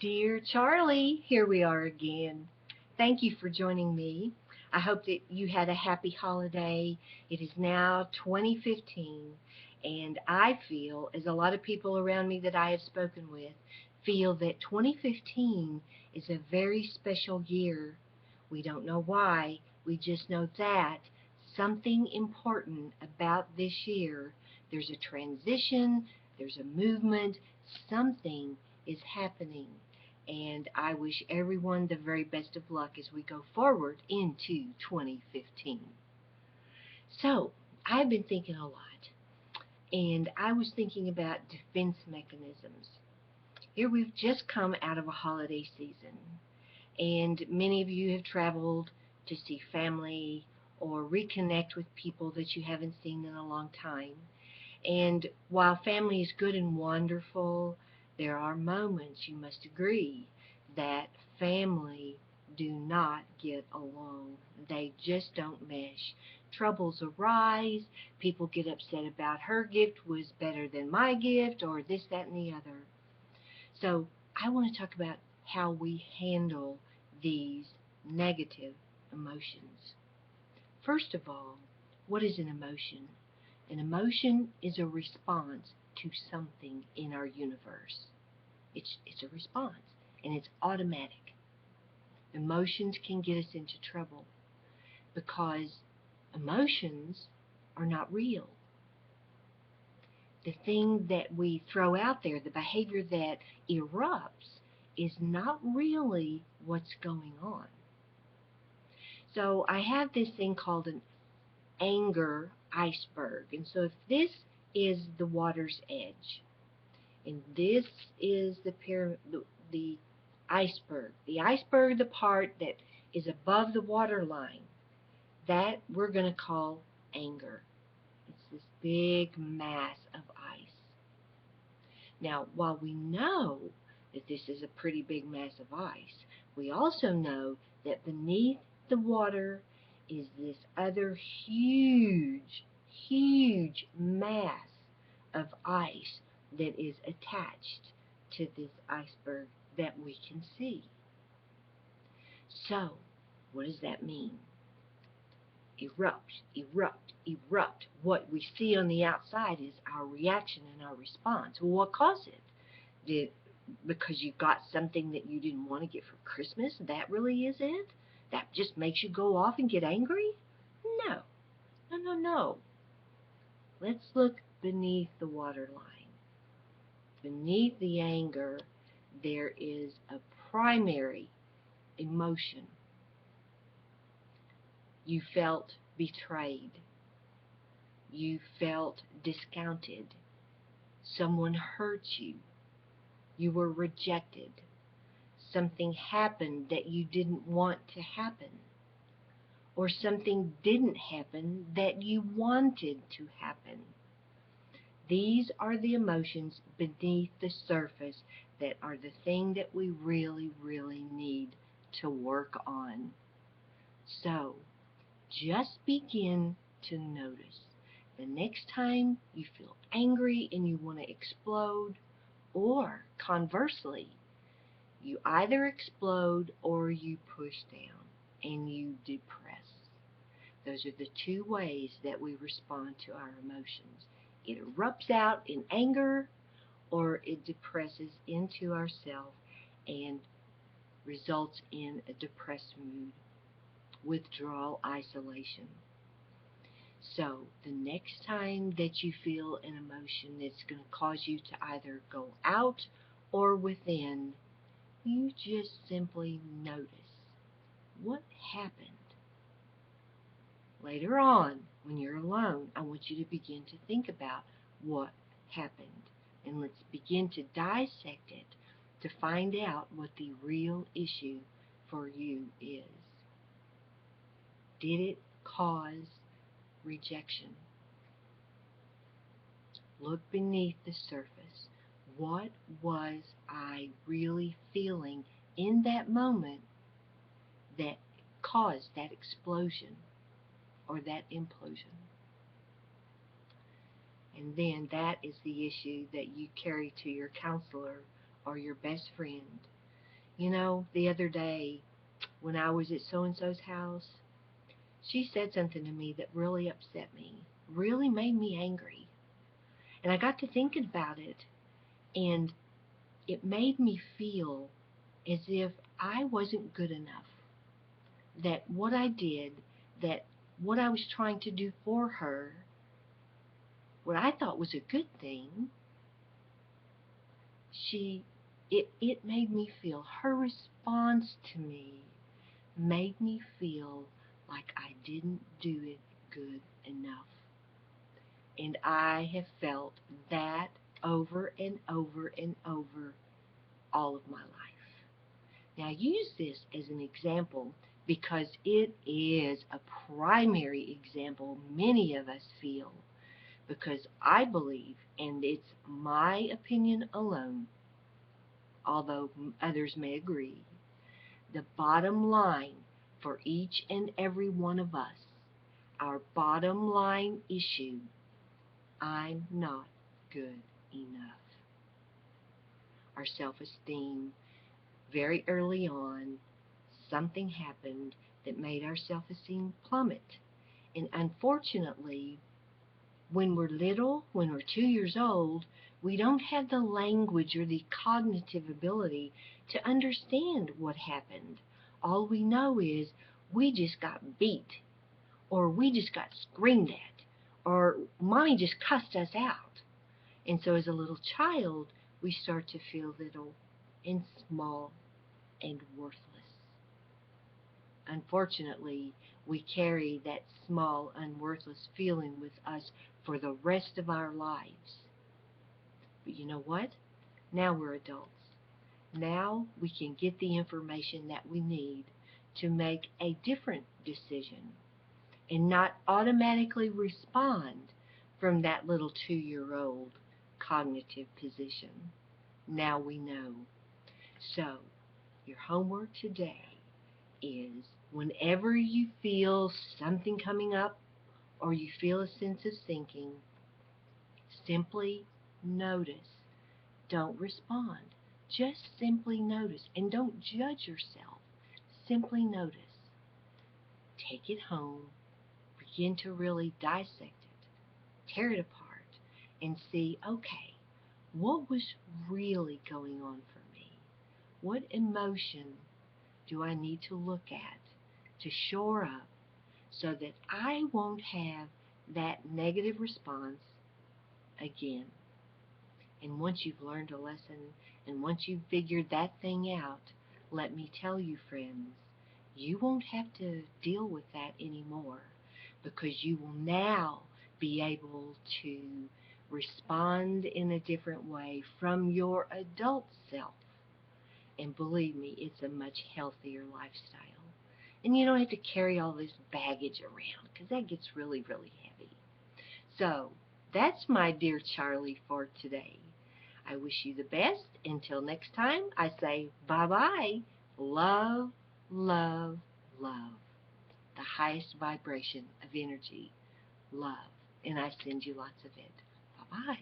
Dear Charlie, here we are again. Thank you for joining me. I hope that you had a happy holiday. It is now 2015, and I feel, as a lot of people around me that I have spoken with, feel that 2015 is a very special year. We don't know why, we just know that something important about this year. There's a transition, there's a movement, something is happening, and I wish everyone the very best of luck as we go forward into 2015. So, I've been thinking a lot, and I was thinking about defense mechanisms. Here we've just come out of a holiday season, and many of you have traveled to see family or reconnect with people that you haven't seen in a long time. And while family is good and wonderful, there are moments, you must agree, that family do not get along. They just don't mesh. Troubles arise. People get upset about her gift was better than my gift, or this, that, and the other. So I want to talk about how we handle these negative emotions. First of all, what is an emotion? An emotion is a response to something in our universe. It's a response, and it's automatic. Emotions can get us into trouble because emotions are not real. The thing that we throw out there, the behavior that erupts, is not really what's going on. So I have this thing called an anger iceberg. And so if this is the water's edge, and this is the iceberg, the part that is above the water line, that we're going to call anger. It's this big mass of ice. Now, while we know that this is a pretty big mass of ice, we also know that beneath the water is this other huge, huge mass of ice that is attached to this iceberg that we can see. So, what does that mean? Erupt, erupt, erupt. What we see on the outside is our reaction and our response. Well, what caused it? Did because you got something that you didn't want to get for Christmas? That really is it? That just makes you go off and get angry? No, no, no, no. Let's look beneath the waterline. Beneath the anger, there is a primary emotion. You felt betrayed. You felt discounted. Someone hurt you. You were rejected. Something happened that you didn't want to happen. Or something didn't happen that you wanted to happen. These are the emotions beneath the surface that are the thing that we really, really need to work on. So, just begin to notice. The next time you feel angry and you want to explode, or conversely, you either explode or you push down and you depress. Those are the two ways that we respond to our emotions. It erupts out in anger, or it depresses into ourselves and results in a depressed mood, withdrawal, isolation. So the next time that you feel an emotion that's going to cause you to either go out or within, you just simply notice what happened. Later on, when you're alone, I want you to begin to think about what happened. And let's begin to dissect it to find out what the real issue for you is. Did it cause rejection? Look beneath the surface. What was I really feeling in that moment that caused that explosion or that implosion? And then that is the issue that you carry to your counselor or your best friend The other day when I was at so-and-so's house, she said something to me that really upset me, really made me angry. And I got to thinking about it, and it made me feel as if I wasn't good enough, that what I did, that what I was trying to do for her, what I thought was a good thing, it made me feel, her response to me made me feel like I didn't do it good enough. And I have felt that over and over and over all of my life. Now, I use this as an example because it is a primary example many of us feel, because I believe, and it's my opinion alone, although others may agree, the bottom line for each and every one of us, our bottom line issue, I'm not good enough. Our self-esteem, very early on, something happened that made our self-esteem plummet. And unfortunately, when we're little, when we're 2 years old, we don't have the language or the cognitive ability to understand what happened. All we know is we just got beat, or we just got screamed at, or mommy just cussed us out. And so as a little child, we start to feel little and small and worthless. Unfortunately, we carry that small and worthless feeling with us for the rest of our lives. But you know what? Now we're adults. Now we can get the information that we need to make a different decision and not automatically respond from that little 2-year-old cognitive position. Now we know. So, your homework today is, whenever you feel something coming up or you feel a sense of sinking, simply notice. Don't respond. Just simply notice, and don't judge yourself. Simply notice. Take it home. Begin to really dissect it. Tear it apart and see, okay, what was really going on for me? What emotion do I need to look at to shore up so that I won't have that negative response again? And once you've learned a lesson, and once you've figured that thing out, let me tell you, friends, you won't have to deal with that anymore, because you will now be able to respond in a different way from your adult self. And believe me, it's a much healthier lifestyle. And you don't have to carry all this baggage around, because that gets really, really heavy. So, that's my dear Charlie for today. I wish you the best. Until next time, I say bye-bye. Love, love, love. The highest vibration of energy, love. And I send you lots of it. Bye-bye.